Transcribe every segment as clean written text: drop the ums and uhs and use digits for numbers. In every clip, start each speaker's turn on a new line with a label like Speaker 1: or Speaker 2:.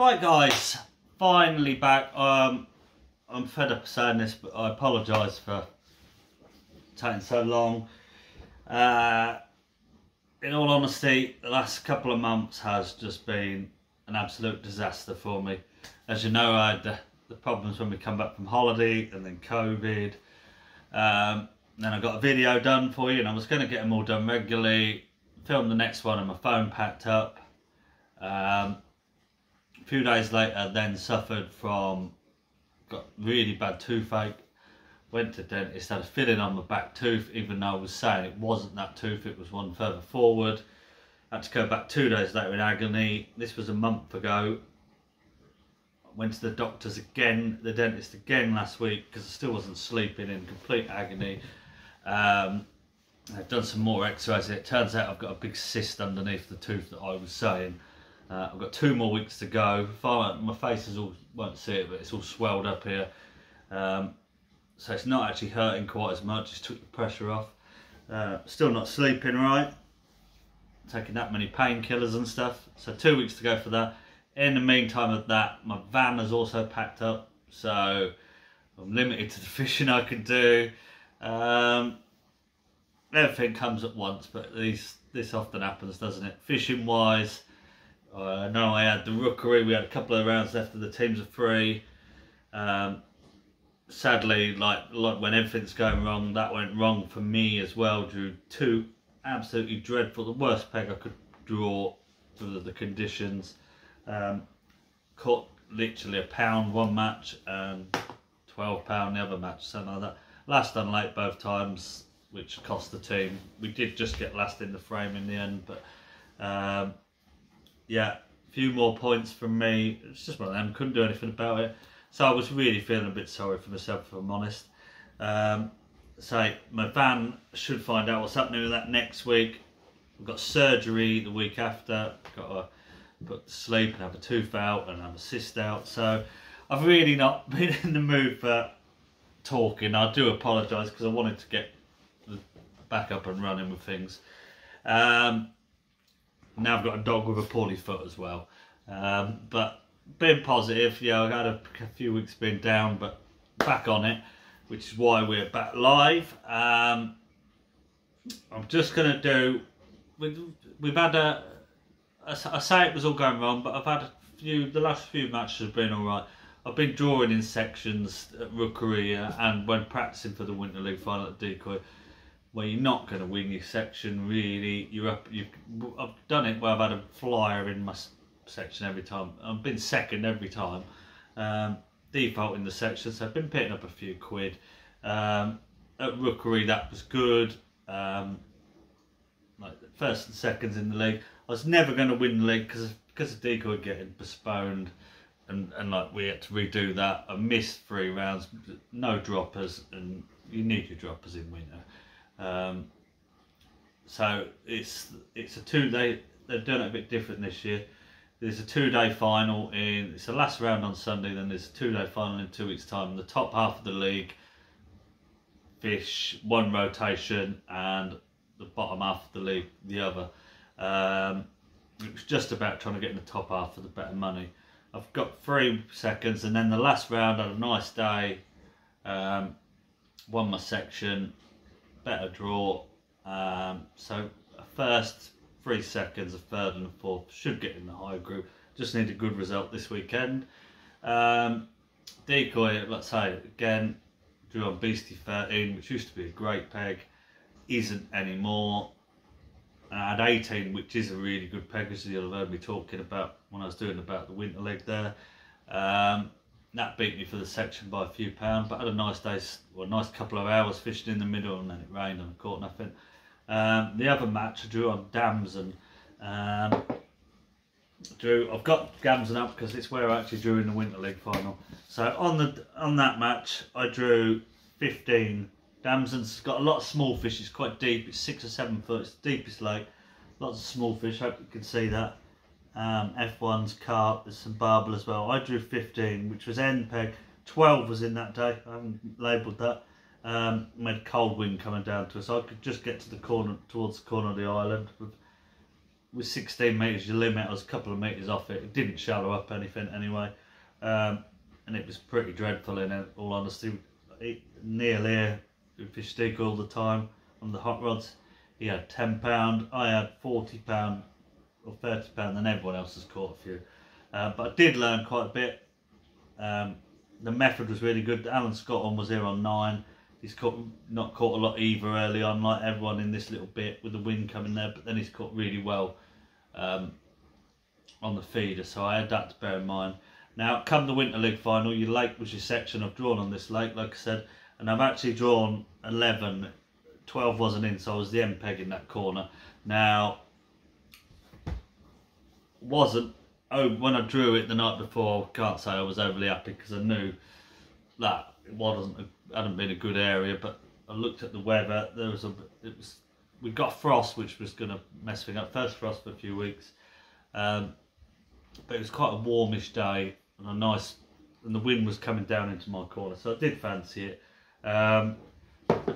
Speaker 1: Right guys, finally back. I'm fed up saying this, but I apologise for taking so long. In all honesty, the last couple of months has just been an absolute disaster for me. As you know, I had the problems when we come back from holiday, and then COVID. Then I got a video done for you, and I was going to get them all done regularly. Filmed the next one, and my phone packed up. A few days later, then suffered from, got really bad toothache. Went to the dentist, had a filling on my back tooth, even though I was saying it wasn't that tooth, it was one further forward. Had to go back 2 days later in agony. This was a month ago. Went to the doctors again, the dentist again last week, because I still wasn't sleeping, in complete agony. I've done some more x-rays. It turns out I've got a big cyst underneath the tooth that I was saying. I've got 2 more weeks to go. My face is all, won't see it, but it's all swelled up here. So it's not actually hurting quite as much. Just took the pressure off. Still not sleeping right. Taking that many painkillers and stuff. So 2 weeks to go for that. In the meantime of that, my van is also packed up. So I'm limited to the fishing I can do. Everything comes at once, but this often happens, doesn't it? Fishing wise, I know I had the rookery. We had a couple of rounds left of the teams of 3. Sadly, like when everything's going wrong, that went wrong for me as well. Drew 2 absolutely dreadful, the worst peg I could draw for the conditions. Caught literally £1 one match and £12 the other match, something like that. Last done late both times, which cost the team. We did just get last in the frame in the end, but yeah, a few more points from me. It's just one of them, couldn't do anything about it. So I was really feeling a bit sorry for myself, if I'm honest. So my van should find out what's happening with that next week. I've got surgery the week after. Got to put to sleep and have a tooth out and have a cyst out. So I've really not been in the mood for talking. I do apologise, because I wanted to get back up and running with things. Now I've got a dog with a poorly foot as well. But being positive, yeah, I've had a few weeks being down, but back on it, which is why we're back live. I'm just going to do, we've had I say it was all going wrong, but I've had the last few matches have been alright. I've been drawing in sections at rookery and when practicing for the Winter League final at Decoy, where you're not going to win your section really. I've done it where I've had a flyer in my section every time. I've been second every time, default in the section, so I've been picking up a few quid. At rookery that was good, like the first and seconds in the league. I was never going to win the league because of Decoy getting postponed, and like we had to redo that. I missed 3 rounds, no droppers, and you need your droppers in winter. So it's a 2-day. They've done it a bit different this year. There's a 2-day final it's the last round on Sunday, then there's a 2-day final in 2 weeks' time. The top half of the league fish 1 rotation, and the bottom half of the league the other. It was just about trying to get in the top half for the better money. I've got 3 seconds, and then the last round I had a nice day. Won my section, better draw. So first 3 seconds, a third and a fourth, should get in the higher group. Just need a good result this weekend. Decoy, let's say again, drew on Beastie 13, which used to be a great peg, isn't anymore. I had 18, which is a really good peg, as you'll have heard me talking about when I was doing about the Winter League there. That beat me for the section by a few pounds, but I had a nice day, well, a nice couple of hours fishing in the middle, and then it rained and I caught nothing. The other match I drew on Damson. I've got Damson up because it's where I actually drew in the Winter League final. So on that match I drew 15. Damson's got a lot of small fish. It's quite deep. It's 6 or 7 foot. It's the deepest lake. Lots of small fish. Hope you can see that. F1's, carp. There's some barbel as well. I drew 15, which was end peg. 12 was in that day. I haven't labelled that. We had cold wind coming down to us. I could just get to the corner, towards the corner of the island with with 16 metres, your limit, I was a couple of metres off it. It didn't shallow up anything anyway. And it was pretty dreadful in all honesty. Neil here, who fished Eagle all the time on the hot rods, he had £10, I had £40 or £30, and everyone else has caught a few. But I did learn quite a bit. The method was really good. Alan Scott was here on 9. He's not caught a lot either early on, like everyone in this little bit with the wind coming there, but then he's caught really well on the feeder, so I had that to bear in mind. Now, come the Winter League final, your lake was your section. I've drawn on this lake, like I said, and I've actually drawn 11. 12 wasn't in, so I was the end peg in that corner. Now, when I drew it the night before, I can't say I was overly happy because I knew that it hadn't been a good area. But I looked at the weather. We got frost, which was going to mess things up. First frost for a few weeks, but it was quite a warmish day and and the wind was coming down into my corner, so I did fancy it. The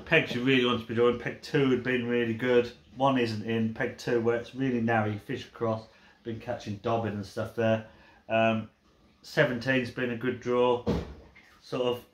Speaker 1: pegs you really want to be drawing, peg 2 had been really good. 1 isn't in. Peg 2, where it's really narrow, you fish across. Been catching dobbin and stuff there. 17's been a good draw. Sort of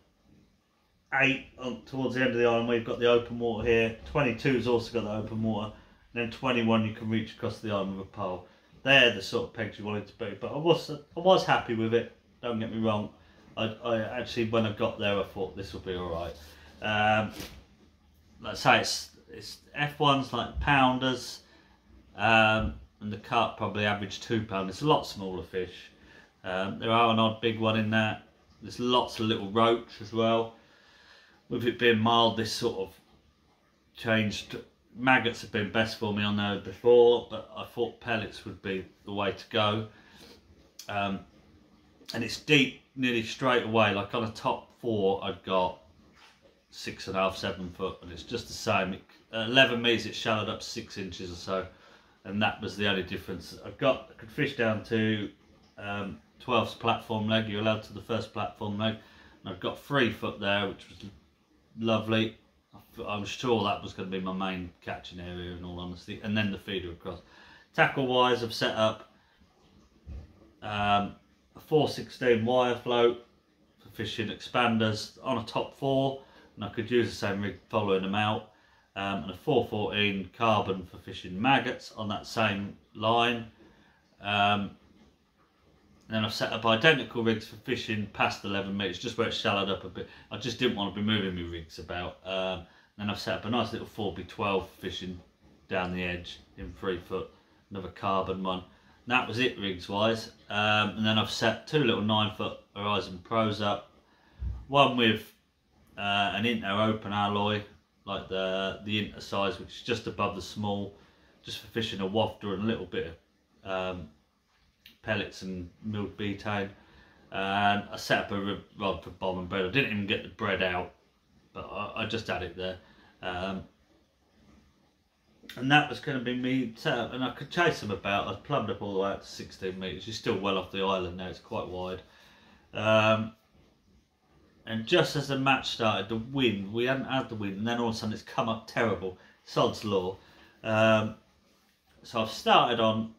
Speaker 1: 8 towards the end of the island where you've got the open water here. 22's also got the open water. And then 21 you can reach across the island with a pole. They're the sort of pegs you wanted to be. But I was happy with it. Don't get me wrong. I actually, when I got there, I thought this will be alright. Like I say, it's F1s like pounders, and the carp probably average £2. It's a lot smaller fish. There are an odd big one in that. There's lots of little roach as well. With it being mild, this sort of changed. Maggots have been best for me on there before, but I thought pellets would be the way to go. And it's deep nearly straight away. Like on a top 4, I'd got 6.5, 7 foot, and it's just the same. 11 metres, it shallowed up 6 inches or so, and that was the only difference. I could fish down to 12's platform leg. You're allowed to the first platform leg, and I've got 3 foot there, which was lovely. I was sure that was going to be my main catching area in all honesty, and then the feeder across. Tackle wise, I've set up a 416 wire float for fishing expanders on a top 4, and I could use the same rig following them out, and a 414 carbon for fishing maggots on that same line. And then I've set up identical rigs for fishing past 11 metres, just where it's shallowed up a bit. I just didn't want to be moving my rigs about. Then I've set up a nice little 4x12 fishing down the edge in 3 foot, another carbon one. And that was it rigs wise. And then I've set 2 little 9 foot Horizon Pros up, one with an Inter open alloy, like the Inter size, which is just above the small, just for fishing a wafter and a little bit of pellets and milled betaine. And I set up a rod for bomb and bread. I didn't even get the bread out, but I just had it there. And that was going to be me set up, and I could chase them about. I plumbed up all the way out to 16 metres. You're still well off the island now, it's quite wide. And just as the match started, the wind, we hadn't had the wind, and then all of a sudden it's come up terrible. Sod's law. So I've started on,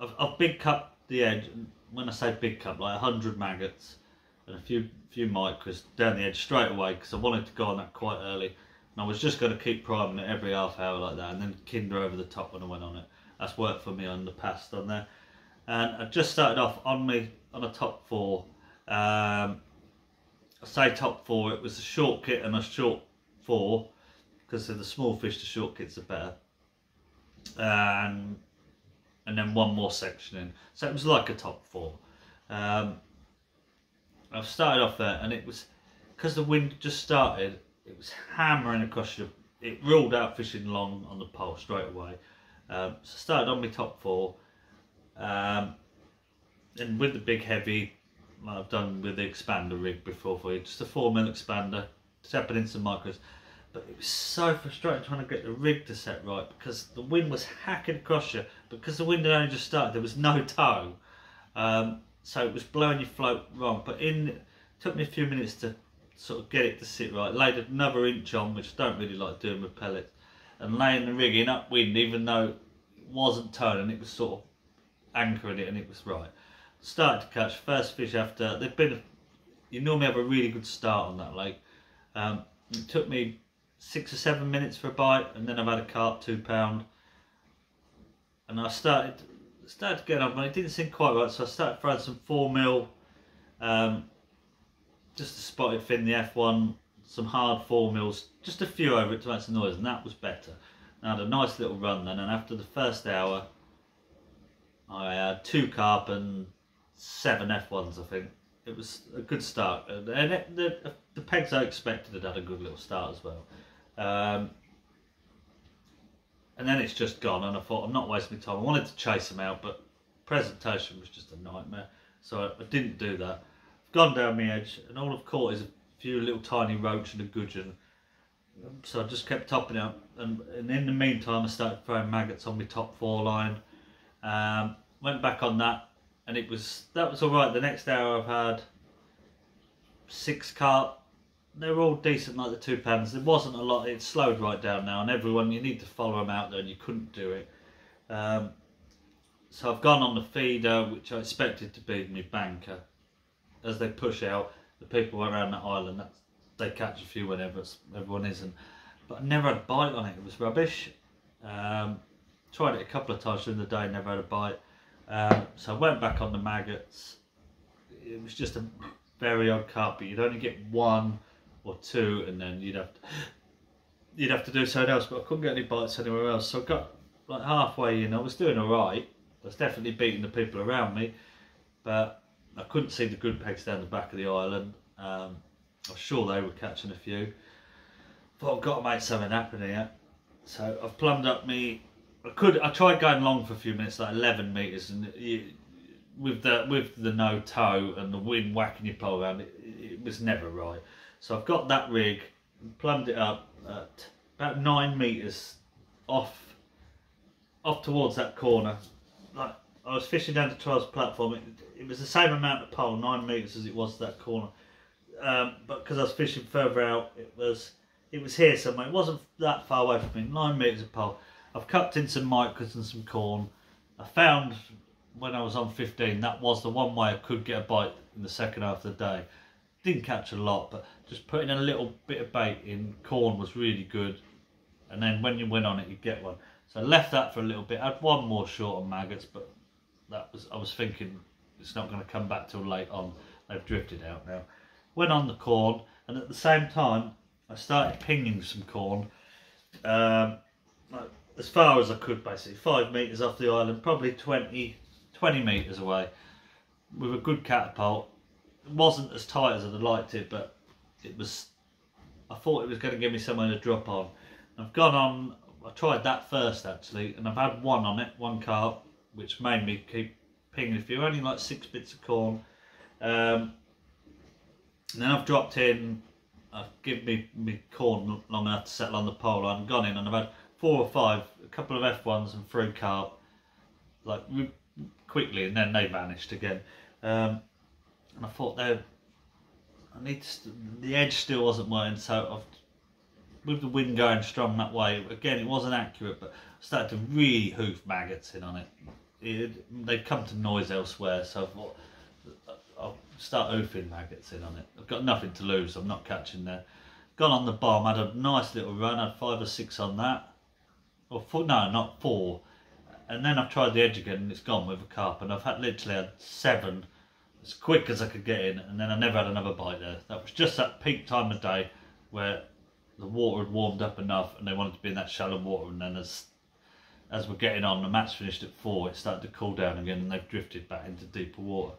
Speaker 1: I've big cut the edge. When I say big cut, like 100 maggots and a few micros down the edge straight away, because I wanted to go on that quite early. And I was just going to keep priming it every half hour like that, and then Kinder over the top when I went on it. That's worked for me on the past on there. And I just started off on a top 4. I say top 4, it was a short kit and a short 4, because of the small fish, the short kits are better. And then one more section in, so it was like a top 4. I've started off there, and it was, because the wind just started, it was hammering across it ruled out fishing long on the pole straight away. So I started on my top 4, and with the big heavy, like I've done with the expander rig before for you, just a 4mm expander, tapping in some micros. But it was so frustrating trying to get the rig to set right, because the wind was hacking across you. Because the wind had only just started, there was no tow, so it was blowing your float wrong. But it took me a few minutes to sort of get it to sit right. Laid another inch on, which I don't really like doing with pellets, and laying the rig in upwind, even though it wasn't turning, it was sort of anchoring it, and it was right. Started to catch first fish after you normally have a really good start on that lake. It took me 6 or 7 minutes for a bite, and then I've had a carp, £2, and I started to get on, but it didn't seem quite right, so I started throwing some 4mm, just a spotted fin, the F1, some hard 4mm, just a few over it to make some noise, and that was better. I had a nice little run then, and after the first hour I had 2 carp and 7 F1s, I think. It was a good start, and the pegs I expected had a good little start as well. And then it's just gone, and I thought, I'm not wasting my time. I wanted to chase them out, but presentation was just a nightmare, so I didn't do that. I've gone down my edge, and all I've caught is a few little tiny roach and a gudgeon. So I just kept topping up, and in the meantime I started throwing maggots on my top 4 line. Went back on that, and that was all right. The next hour I've had 6 carp. They were all decent, like the £2. There wasn't a lot. It slowed right down now, and everyone, you need to follow them out there, and you couldn't do it. So I've gone on the feeder, which I expected to be my banker. As they push out, the people around that island, they catch a few whenever everyone isn't. But I never had a bite on it. It was rubbish. Tried it a couple of times during the day, never had a bite. So I went back on the maggots. It was just a very odd carp, but you'd only get 1 or 2, and then you'd have to do something else. But I couldn't get any bites anywhere else, so I got like halfway in. I was doing all right. I was definitely beating the people around me, but I couldn't see the good pegs down the back of the island. I was sure they were catching a few. Thought I've got to make something happen here. So I've plumbed up me. I tried going long for a few minutes, like 11 metres, and with the no tow and the wind whacking your pole around, it was never right. So I've got that rig, plumbed it up at about 9 metres off towards that corner. Like, I was fishing down to Trials platform. It was the same amount of pole, 9 metres, as it was to that corner. But because I was fishing further out, it was here somewhere. It wasn't that far away from me. 9 metres of pole. I've cupped in some micas and some corn. I found when I was on 15, that was the one way I could get a bite in the second half of the day. Didn't catch a lot, but just putting a little bit of bait in corn was really good. And then when you went on it, you get one. So I left that for a little bit. I had one more short on maggots, but I was thinking it's not going to come back till late on. They've drifted out now. Went on the corn, and at the same time I started pinging some corn, like as far as I could, basically 5 metres off the island, probably 20 metres away, with a good catapult. It wasn't as tight as I'd have liked it, but I thought it was going to give me somewhere to drop on. I've gone on. I tried that first actually, and I've had one on it, 1 carp, which made me keep pinging a few, only like 6 bits of corn. And then I've dropped in, I've given me corn long enough to settle on the pole. I've gone in and I've had 4 or 5, a couple of F1s and 3 carp, like quickly, and then they vanished again. And I thought the edge still wasn't working, so with the wind going strong that way, again it wasn't accurate, but I started to really hoof maggots in on it. They'd come to noise elsewhere, so I thought I'll start hoofing maggots in on it. I've got nothing to lose, I'm not catching there. Gone on the bomb, had a nice little run, had 5 or 6 on that. Or 4, no, not 4. And then I've tried the edge again and it's gone with a carp, and I've literally had 7 as quick as I could get in, and then I never had another bite there. That was just that peak time of day where the water had warmed up enough and they wanted to be in that shallow water, and then as we're getting on, the match finished at 4, it started to cool down again and they've drifted back into deeper water.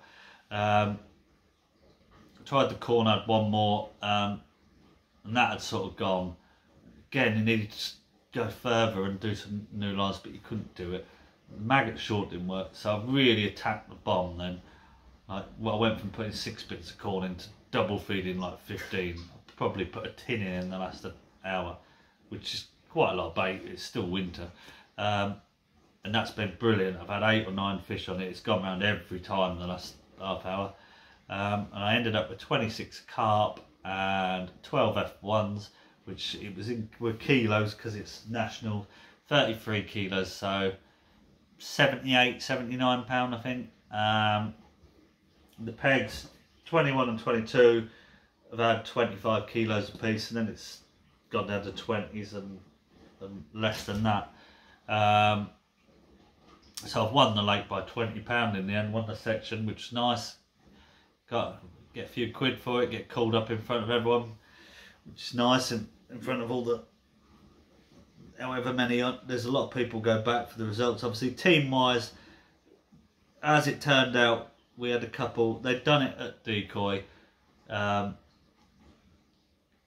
Speaker 1: Tried the corn, had 1 more, and that had sort of gone. Again, you needed to go further and do some new lines, but you couldn't do it. The maggot short didn't work, so I really attacked the bomb then. I went from putting 6 bits of corn into double feeding like 15. I probably put a tin in the last hour, which is quite a lot of bait. It's still winter, and that's been brilliant. I've had 8 or 9 fish on it. It's gone round every time in the last half hour, and I ended up with 26 carp and 12 F1s, which were kilos because it's national, 33 kilos. So £78, £79 I think. The pegs 21 and 22 have had 25 kilos a piece, and then it's gone down to 20s and less than that. So I've won the lake by £20 in the end, won the section, which is nice. Get a few quid for it, get called up in front of everyone, which is nice, in front of all the, however many, there's a lot of people go back for the results. Obviously team wise, as it turned out, we had a couple, they'd done it at Decoy, like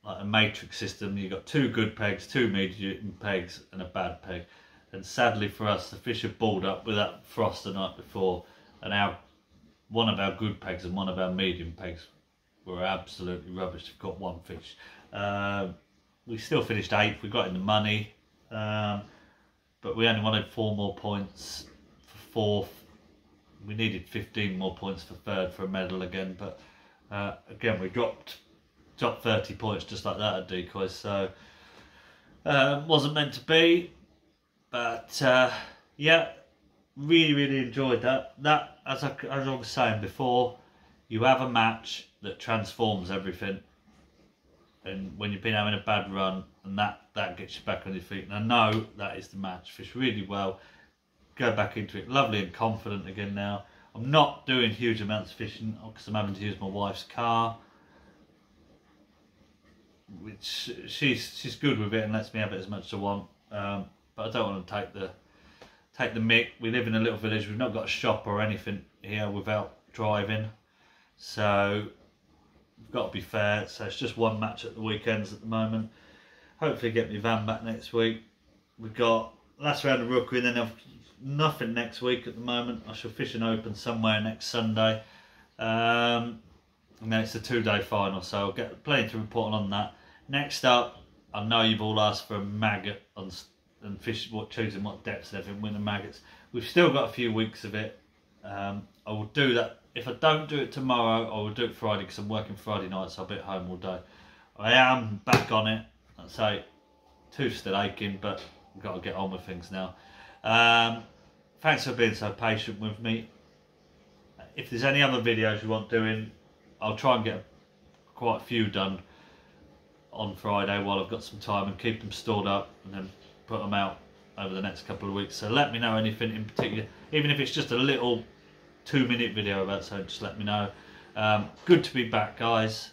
Speaker 1: a matrix system. You got 2 good pegs, 2 medium pegs and a bad peg. And sadly for us, the fish had balled up with that frost the night before, and one of our good pegs and one of our medium pegs were absolutely rubbish. We've got 1 fish. We still finished 8th, we got in the money, but we only wanted 4 more points for 4th. We needed 15 more points for 3rd for a medal again, but again we dropped 30 points just like that at Decoy, so wasn't meant to be. But yeah, really enjoyed that. That, as I was saying before, you have a match that transforms everything. And when you've been having a bad run, and that gets you back on your feet. And I know that is the match. Fish really well. Go back into it, lovely and confident again now. I'm not doing huge amounts of fishing because I'm having to use my wife's car, which she's good with it and lets me have it as much as I want. But I don't want to take the mick. We live in a little village. We've not got a shop or anything here without driving, so we've got to be fair. So it's just 1 match at the weekends at the moment. Hopefully get my van back next week. We've got last round of rookery, and then I've nothing next week at the moment. I shall fish an open somewhere next Sunday, and then it's a 2-day final, so I'll get plenty to report on that. Next up, I know you've all asked for a maggot and fish, choosing what depths and everything, winning maggots. We've still got a few weeks of it. I will do that. If I don't do it tomorrow, I will do it Friday, because I'm working Friday night, so I'll be at home all day. I am back on it. I'd say tooth's still aching, but I've got to get on with things now. Thanks for being so patient with me. If there's any other videos you want doing, I'll try and get quite a few done on Friday while I've got some time, and keep them stored up and then put them out over the next couple of weeks. So let me know anything in particular, even if it's just a little 2-minute video about something, just let me know. Good to be back, guys.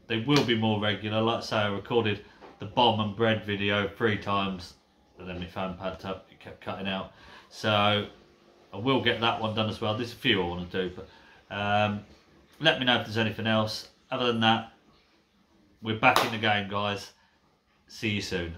Speaker 1: They will be more regular. Like I say, I recorded the bomb and bread video 3 times, and then my phone packed up, it kept cutting out. So I will get that one done as well. There's a few I want to do, but let me know if there's anything else. Other than that, we're back in the game, guys. See you soon.